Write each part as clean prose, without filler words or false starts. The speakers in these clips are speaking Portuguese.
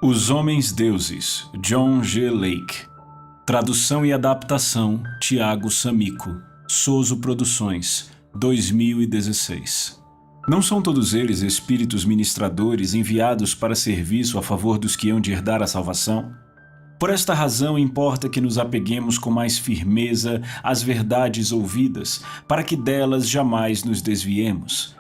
Os Homens Deuses, John G. Lake. Tradução e adaptação, Tiago Samico. Soso Produções, 2016. Não são todos eles espíritos ministradores enviados para serviço a favor dos que hão de herdar a salvação? Por esta razão importa que nos apeguemos com mais firmeza às verdades ouvidas, para que delas jamais nos desviemos.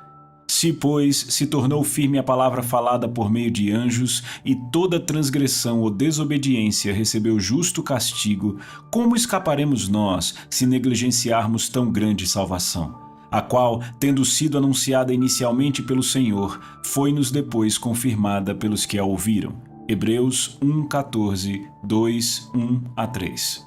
Se, pois, se tornou firme a palavra falada por meio de anjos, e toda transgressão ou desobediência recebeu justo castigo, como escaparemos nós se negligenciarmos tão grande salvação? A qual, tendo sido anunciada inicialmente pelo Senhor, foi-nos depois confirmada pelos que a ouviram. Hebreus 1:14, 2:1-3.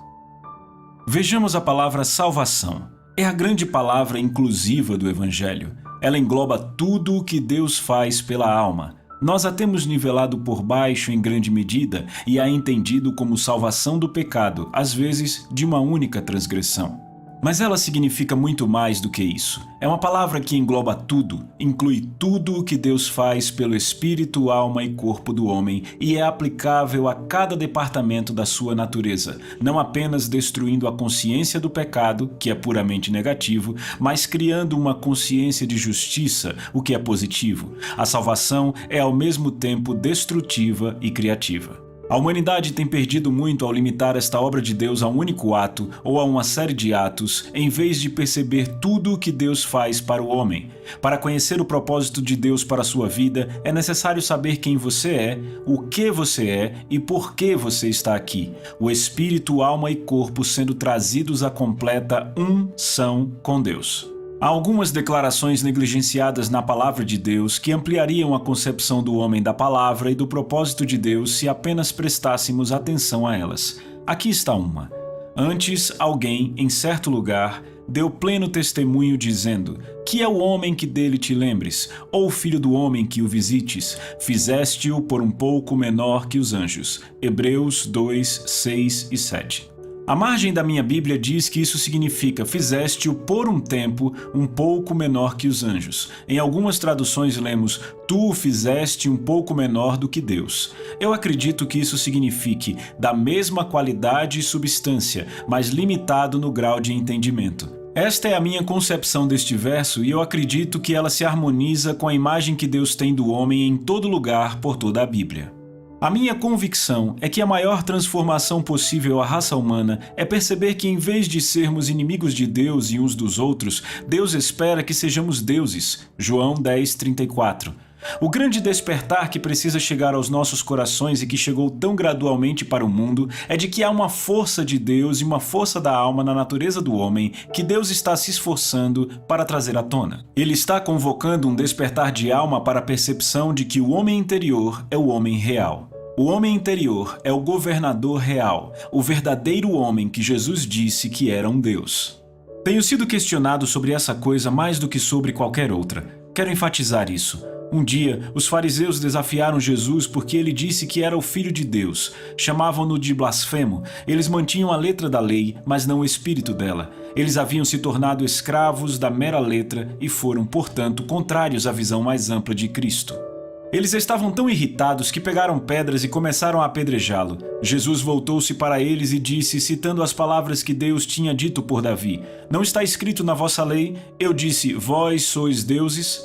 Vejamos a palavra salvação. É a grande palavra inclusiva do Evangelho. Ela engloba tudo o que Deus faz pela alma. Nós a temos nivelado por baixo em grande medida e a entendido como salvação do pecado, às vezes de uma única transgressão. Mas ela significa muito mais do que isso. É uma palavra que engloba tudo, inclui tudo o que Deus faz pelo espírito, alma e corpo do homem e é aplicável a cada departamento da sua natureza, não apenas destruindo a consciência do pecado, que é puramente negativo, mas criando uma consciência de justiça, o que é positivo. A salvação é ao mesmo tempo destrutiva e criativa. A humanidade tem perdido muito ao limitar esta obra de Deus a um único ato ou a uma série de atos, em vez de perceber tudo o que Deus faz para o homem. Para conhecer o propósito de Deus para a sua vida, é necessário saber quem você é, o que você é e por que você está aqui. O espírito, alma e corpo sendo trazidos à completa unção com Deus. Há algumas declarações negligenciadas na palavra de Deus que ampliariam a concepção do homem da palavra e do propósito de Deus se apenas prestássemos atenção a elas. Aqui está uma. Antes, alguém, em certo lugar, deu pleno testemunho dizendo: que é o homem que dele te lembres, ou o filho do homem que o visites? Fizeste-o por um pouco menor que os anjos. Hebreus 2, 6 e 7. A margem da minha Bíblia diz que isso significa fizeste-o por um tempo um pouco menor que os anjos. Em algumas traduções lemos tu o fizeste um pouco menor do que Deus. Eu acredito que isso signifique da mesma qualidade e substância, mas limitado no grau de entendimento. Esta é a minha concepção deste verso e eu acredito que ela se harmoniza com a imagem que Deus tem do homem em todo lugar por toda a Bíblia. A minha convicção é que a maior transformação possível à raça humana é perceber que, em vez de sermos inimigos de Deus e uns dos outros, Deus espera que sejamos deuses. João 10:34. O grande despertar que precisa chegar aos nossos corações e que chegou tão gradualmente para o mundo é de que há uma força de Deus e uma força da alma na natureza do homem que Deus está se esforçando para trazer à tona. Ele está convocando um despertar de alma para a percepção de que o homem interior é o homem real. O homem interior é o governador real, o verdadeiro homem que Jesus disse que era um Deus. Tenho sido questionado sobre essa coisa mais do que sobre qualquer outra. Quero enfatizar isso. Um dia, os fariseus desafiaram Jesus porque ele disse que era o Filho de Deus. Chamavam-no de blasfemo. Eles mantinham a letra da lei, mas não o espírito dela. Eles haviam se tornado escravos da mera letra e foram, portanto, contrários à visão mais ampla de Cristo. Eles estavam tão irritados que pegaram pedras e começaram a apedrejá-lo. Jesus voltou-se para eles e disse, citando as palavras que Deus tinha dito por Davi: não está escrito na vossa lei, eu disse, vós sois deuses?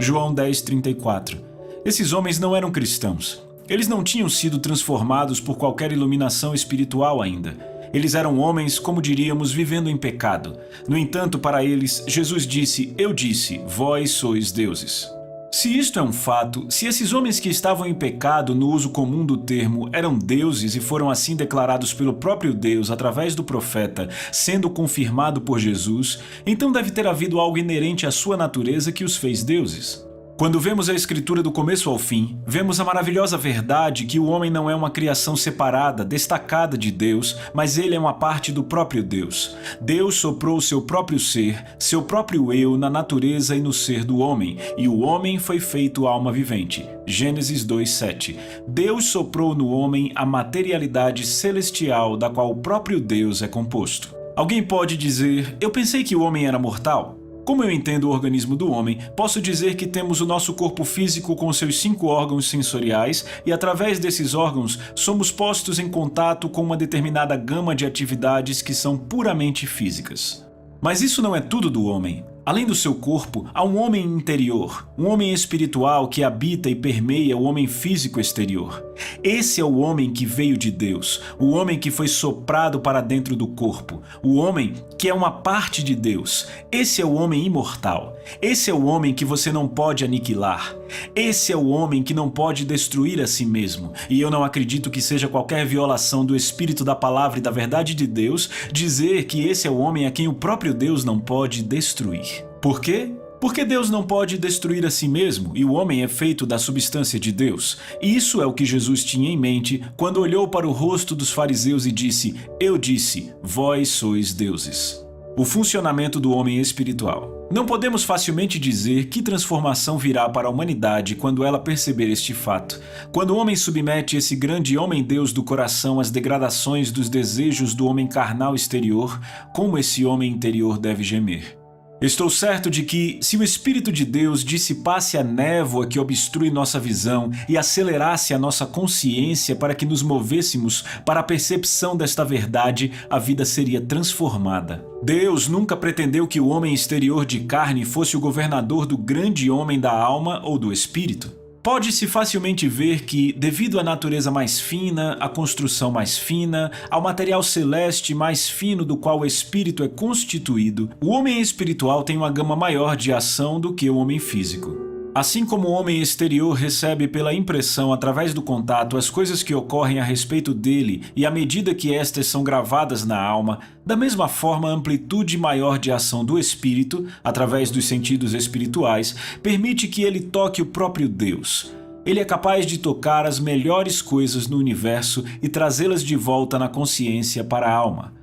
João 10:34. Esses homens não eram cristãos. Eles não tinham sido transformados por qualquer iluminação espiritual ainda. Eles eram homens, como diríamos, vivendo em pecado. No entanto, para eles, Jesus disse, eu disse, vós sois deuses. Se isto é um fato, se esses homens que estavam em pecado no uso comum do termo eram deuses e foram assim declarados pelo próprio Deus através do profeta, sendo confirmado por Jesus, então deve ter havido algo inerente à sua natureza que os fez deuses. Quando vemos a Escritura do começo ao fim, vemos a maravilhosa verdade que o homem não é uma criação separada, destacada de Deus, mas ele é uma parte do próprio Deus. Deus soprou seu próprio ser, seu próprio eu na natureza e no ser do homem, e o homem foi feito alma vivente. Gênesis 2:7. Deus soprou no homem a materialidade celestial da qual o próprio Deus é composto. Alguém pode dizer, eu pensei que o homem era mortal. Como eu entendo o organismo do homem, posso dizer que temos o nosso corpo físico com seus 5 órgãos sensoriais e, através desses órgãos, somos postos em contato com uma determinada gama de atividades que são puramente físicas. Mas isso não é tudo do homem. Além do seu corpo, há um homem interior, um homem espiritual que habita e permeia o homem físico exterior. Esse é o homem que veio de Deus, o homem que foi soprado para dentro do corpo, o homem que é uma parte de Deus. Esse é o homem imortal. Esse é o homem que você não pode aniquilar. Esse é o homem que não pode destruir a si mesmo. E eu não acredito que seja qualquer violação do espírito da palavra e da verdade de Deus dizer que esse é o homem a quem o próprio Deus não pode destruir. Por quê? Porque Deus não pode destruir a si mesmo e o homem é feito da substância de Deus. E isso é o que Jesus tinha em mente quando olhou para o rosto dos fariseus e disse: "Eu disse, vós sois deuses." O funcionamento do homem espiritual. Não podemos facilmente dizer que transformação virá para a humanidade quando ela perceber este fato. Quando o homem submete esse grande homem-deus do coração às degradações dos desejos do homem carnal exterior, como esse homem interior deve gemer. Estou certo de que, se o Espírito de Deus dissipasse a névoa que obstrui nossa visão e acelerasse a nossa consciência para que nos movêssemos para a percepção desta verdade, a vida seria transformada. Deus nunca pretendeu que o homem exterior de carne fosse o governador do grande homem da alma ou do espírito. Pode-se facilmente ver que, devido à natureza mais fina, à construção mais fina, ao material celeste mais fino do qual o espírito é constituído, o homem espiritual tem uma gama maior de ação do que o homem físico. Assim como o homem exterior recebe pela impressão através do contato as coisas que ocorrem a respeito dele e à medida que estas são gravadas na alma, da mesma forma a amplitude maior de ação do espírito, através dos sentidos espirituais, permite que ele toque o próprio Deus. Ele é capaz de tocar as melhores coisas no universo e trazê-las de volta na consciência para a alma.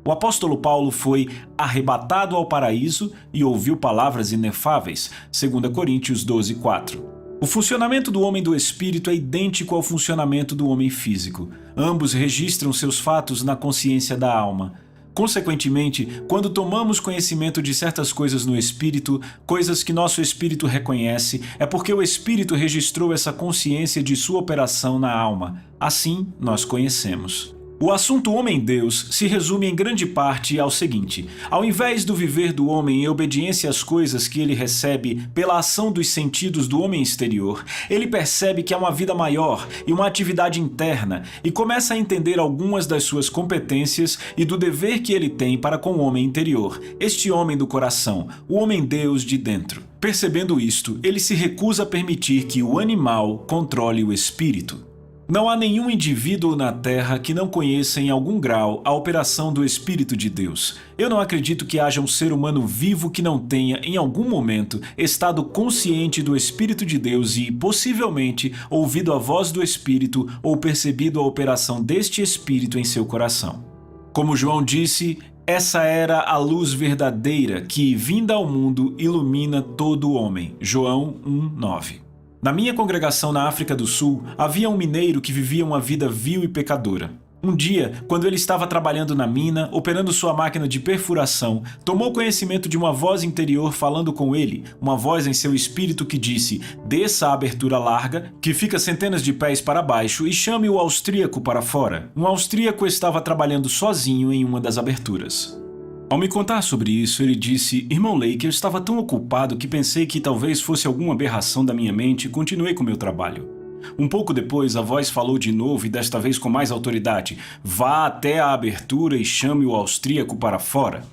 O apóstolo Paulo foi arrebatado ao paraíso e ouviu palavras inefáveis, 2 Coríntios 12:4. O funcionamento do homem do espírito é idêntico ao funcionamento do homem físico. Ambos registram seus fatos na consciência da alma. Consequentemente, quando tomamos conhecimento de certas coisas no espírito, coisas que nosso espírito reconhece, é porque o espírito registrou essa consciência de sua operação na alma. Assim, nós conhecemos. O assunto homem-deus se resume em grande parte ao seguinte: ao invés do viver do homem em obediência às coisas que ele recebe pela ação dos sentidos do homem exterior, ele percebe que há uma vida maior e uma atividade interna e começa a entender algumas das suas competências e do dever que ele tem para com o homem interior, este homem do coração, o homem-deus de dentro. Percebendo isto, ele se recusa a permitir que o animal controle o espírito. Não há nenhum indivíduo na Terra que não conheça em algum grau a operação do Espírito de Deus. Eu não acredito que haja um ser humano vivo que não tenha, em algum momento, estado consciente do Espírito de Deus e, possivelmente, ouvido a voz do Espírito ou percebido a operação deste Espírito em seu coração. Como João disse, essa era a luz verdadeira que, vinda ao mundo, ilumina todo o homem. João 1:9. Na minha congregação na África do Sul, havia um mineiro que vivia uma vida vil e pecadora. Um dia, quando ele estava trabalhando na mina, operando sua máquina de perfuração, tomou conhecimento de uma voz interior falando com ele, uma voz em seu espírito que disse: "Desça a abertura larga, que fica centenas de pés para baixo, e chame o austríaco para fora." Um austríaco estava trabalhando sozinho em uma das aberturas. Ao me contar sobre isso, ele disse: "Irmão Lake, eu estava tão ocupado que pensei que talvez fosse alguma aberração da minha mente e continuei com meu trabalho." Um pouco depois, a voz falou de novo e desta vez com mais autoridade: "Vá até a abertura e chame o austríaco para fora."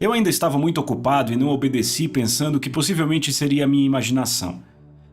Eu ainda estava muito ocupado e não obedeci, pensando que possivelmente seria a minha imaginação.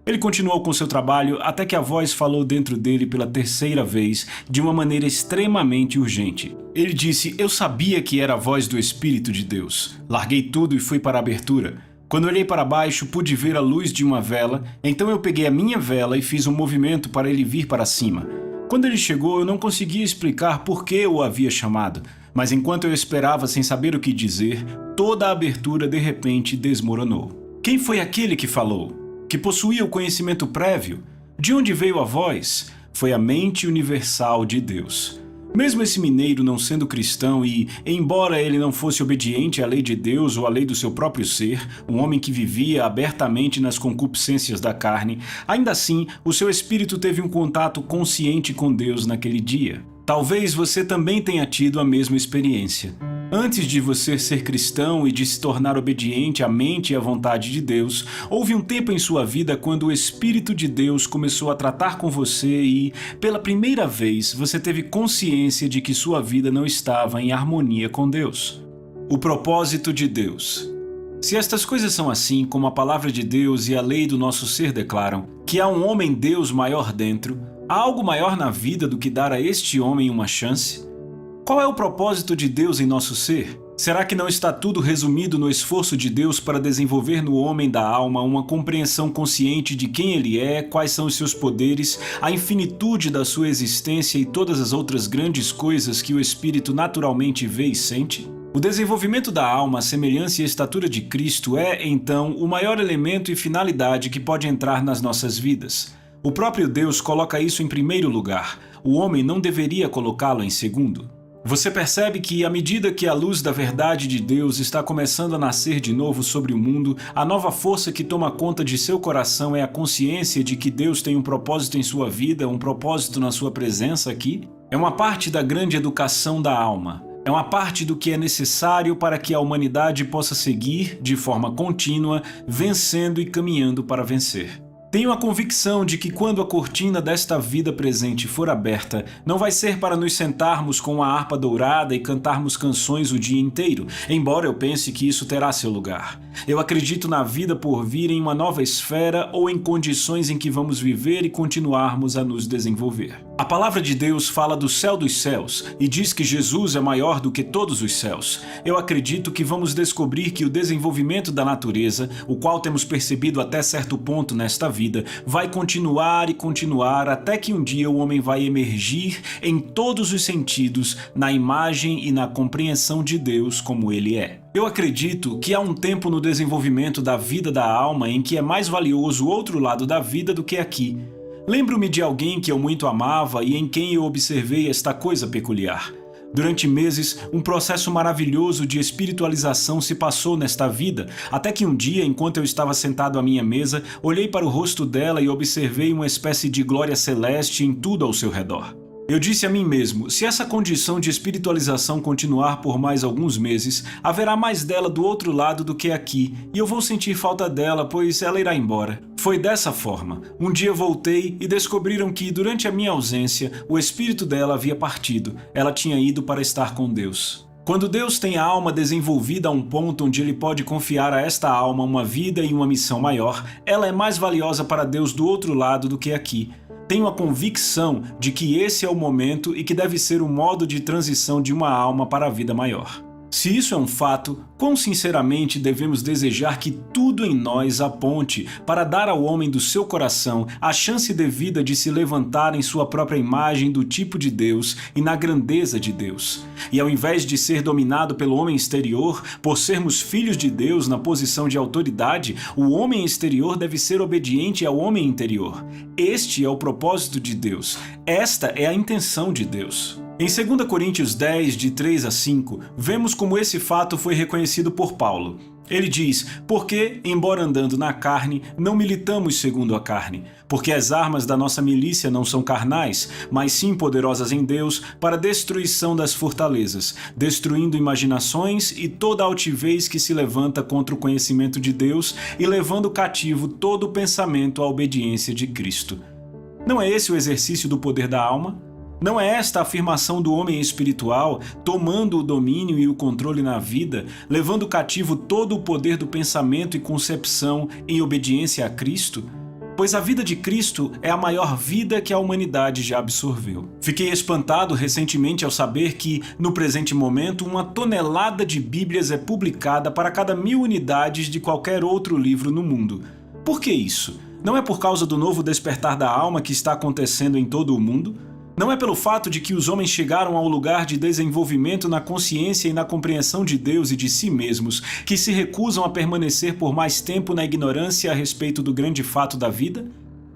Ele continuou com seu trabalho até que a voz falou dentro dele pela terceira vez, de uma maneira extremamente urgente. Ele disse: "Eu sabia que era a voz do Espírito de Deus." Larguei tudo e fui para a abertura. Quando olhei para baixo, pude ver a luz de uma vela, então eu peguei a minha vela e fiz um movimento para ele vir para cima. Quando ele chegou, eu não conseguia explicar por que eu o havia chamado, mas enquanto eu esperava sem saber o que dizer, toda a abertura de repente desmoronou. Quem foi aquele que falou? Que possuía o conhecimento prévio? De onde veio a voz? Foi a mente universal de Deus. Mesmo esse mineiro não sendo cristão e, embora ele não fosse obediente à lei de Deus ou à lei do seu próprio ser, um homem que vivia abertamente nas concupiscências da carne, ainda assim, o seu espírito teve um contato consciente com Deus naquele dia. Talvez você também tenha tido a mesma experiência. Antes de você ser cristão e de se tornar obediente à mente e à vontade de Deus, houve um tempo em sua vida quando o Espírito de Deus começou a tratar com você e, pela primeira vez, você teve consciência de que sua vida não estava em harmonia com Deus. O propósito de Deus. Se estas coisas são assim, como a palavra de Deus e a lei do nosso ser declaram, que há um homem-Deus maior dentro, há algo maior na vida do que dar a este homem uma chance? Qual é o propósito de Deus em nosso ser? Será que não está tudo resumido no esforço de Deus para desenvolver no homem da alma uma compreensão consciente de quem ele é, quais são os seus poderes, a infinitude da sua existência e todas as outras grandes coisas que o espírito naturalmente vê e sente? O desenvolvimento da alma, a semelhança e a estatura de Cristo é, então, o maior elemento e finalidade que pode entrar nas nossas vidas. O próprio Deus coloca isso em primeiro lugar. O homem não deveria colocá-lo em segundo. Você percebe que, à medida que a luz da verdade de Deus está começando a nascer de novo sobre o mundo, a nova força que toma conta de seu coração é a consciência de que Deus tem um propósito em sua vida, um propósito na sua presença aqui? É uma parte da grande educação da alma. É uma parte do que é necessário para que a humanidade possa seguir, de forma contínua, vencendo e caminhando para vencer. Tenho a convicção de que quando a cortina desta vida presente for aberta, não vai ser para nos sentarmos com uma harpa dourada e cantarmos canções o dia inteiro, embora eu pense que isso terá seu lugar. Eu acredito na vida por vir em uma nova esfera ou em condições em que vamos viver e continuarmos a nos desenvolver. A palavra de Deus fala do céu dos céus e diz que Jesus é maior do que todos os céus. Eu acredito que vamos descobrir que o desenvolvimento da natureza, o qual temos percebido até certo ponto nesta vida, vai continuar e continuar até que um dia o homem vai emergir em todos os sentidos na imagem e na compreensão de Deus como ele é. Eu acredito que há um tempo no desenvolvimento da vida da alma em que é mais valioso o outro lado da vida do que aqui. Lembro-me de alguém que eu muito amava e em quem eu observei esta coisa peculiar. Durante meses, um processo maravilhoso de espiritualização se passou nesta vida, até que um dia, enquanto eu estava sentado à minha mesa, olhei para o rosto dela e observei uma espécie de glória celeste em tudo ao seu redor. Eu disse a mim mesmo, se essa condição de espiritualização continuar por mais alguns meses, haverá mais dela do outro lado do que aqui, e eu vou sentir falta dela, pois ela irá embora. Foi dessa forma. Um dia voltei e descobriram que, durante a minha ausência, o espírito dela havia partido. Ela tinha ido para estar com Deus. Quando Deus tem a alma desenvolvida a um ponto onde Ele pode confiar a esta alma uma vida e uma missão maior, ela é mais valiosa para Deus do outro lado do que aqui. Tenho a convicção de que esse é o momento e que deve ser o modo de transição de uma alma para a vida maior. Se isso é um fato, quão sinceramente devemos desejar que tudo em nós aponte para dar ao homem do seu coração a chance devida de se levantar em sua própria imagem do tipo de Deus e na grandeza de Deus. E ao invés de ser dominado pelo homem exterior, por sermos filhos de Deus na posição de autoridade, o homem exterior deve ser obediente ao homem interior. Este é o propósito de Deus. Esta é a intenção de Deus. Em 2 Coríntios 10, de 3 a 5, vemos como esse fato foi reconhecido por Paulo. Ele diz, porque, embora andando na carne, não militamos segundo a carne, porque as armas da nossa milícia não são carnais, mas sim poderosas em Deus para a destruição das fortalezas, destruindo imaginações e toda altivez que se levanta contra o conhecimento de Deus e levando cativo todo o pensamento à obediência de Cristo. Não é esse o exercício do poder da alma? Não é esta a afirmação do homem espiritual, tomando o domínio e o controle na vida, levando cativo todo o poder do pensamento e concepção em obediência a Cristo? Pois a vida de Cristo é a maior vida que a humanidade já absorveu. Fiquei espantado recentemente ao saber que, no presente momento, 1 tonelada de Bíblias é publicada para cada 1000 unidades de qualquer outro livro no mundo. Por que isso? Não é por causa do novo despertar da alma que está acontecendo em todo o mundo? Não é pelo fato de que os homens chegaram ao lugar de desenvolvimento na consciência e na compreensão de Deus e de si mesmos que se recusam a permanecer por mais tempo na ignorância a respeito do grande fato da vida?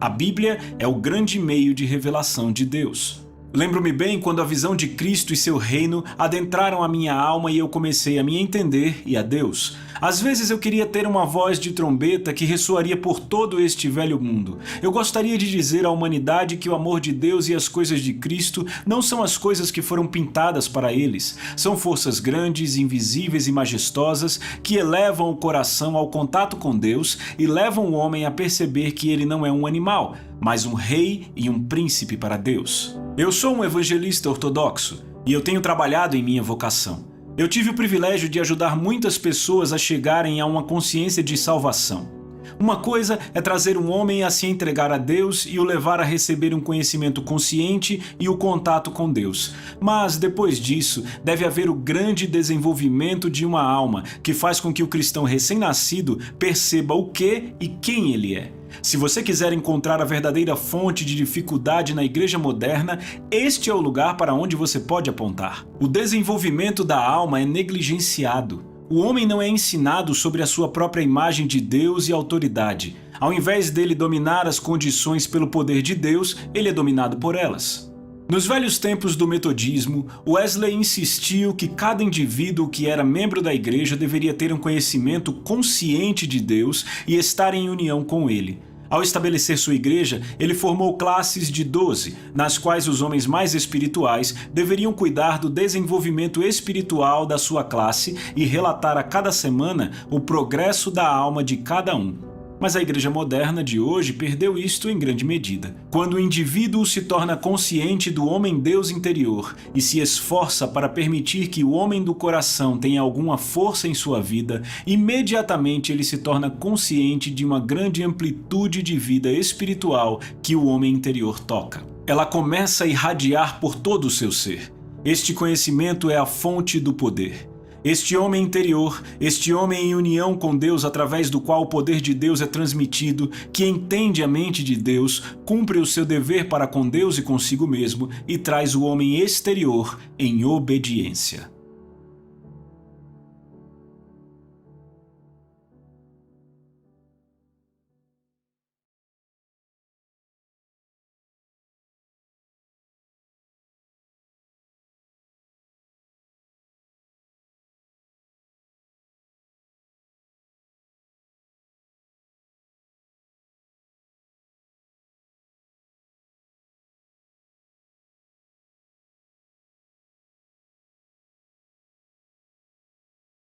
A Bíblia é o grande meio de revelação de Deus. Lembro-me bem quando a visão de Cristo e seu reino adentraram a minha alma e eu comecei a me entender e a Deus. Às vezes eu queria ter uma voz de trombeta que ressoaria por todo este velho mundo. Eu gostaria de dizer à humanidade que o amor de Deus e as coisas de Cristo não são as coisas que foram pintadas para eles. São forças grandes, invisíveis e majestosas que elevam o coração ao contato com Deus e levam o homem a perceber que ele não é um animal, mas um rei e um príncipe para Deus. Eu sou um evangelista ortodoxo e eu tenho trabalhado em minha vocação. Eu tive o privilégio de ajudar muitas pessoas a chegarem a uma consciência de salvação. Uma coisa é trazer um homem a se entregar a Deus e o levar a receber um conhecimento consciente e o contato com Deus. Mas, depois disso, deve haver o grande desenvolvimento de uma alma que faz com que o cristão recém-nascido perceba o que e quem ele é. Se você quiser encontrar a verdadeira fonte de dificuldade na igreja moderna, este é o lugar para onde você pode apontar. O desenvolvimento da alma é negligenciado. O homem não é ensinado sobre a sua própria imagem de Deus e autoridade. Ao invés dele dominar as condições pelo poder de Deus, ele é dominado por elas. Nos velhos tempos do metodismo, Wesley insistiu que cada indivíduo que era membro da igreja deveria ter um conhecimento consciente de Deus e estar em união com ele. Ao estabelecer sua igreja, ele formou classes de 12, nas quais os homens mais espirituais deveriam cuidar do desenvolvimento espiritual da sua classe e relatar a cada semana o progresso da alma de cada um. Mas a igreja moderna de hoje perdeu isto em grande medida. Quando o indivíduo se torna consciente do homem-deus interior e se esforça para permitir que o homem do coração tenha alguma força em sua vida, imediatamente ele se torna consciente de uma grande amplitude de vida espiritual que o homem interior toca. Ela começa a irradiar por todo o seu ser. Este conhecimento é a fonte do poder. Este homem interior, este homem em união com Deus através do qual o poder de Deus é transmitido, que entende a mente de Deus, cumpre o seu dever para com Deus e consigo mesmo e traz o homem exterior em obediência.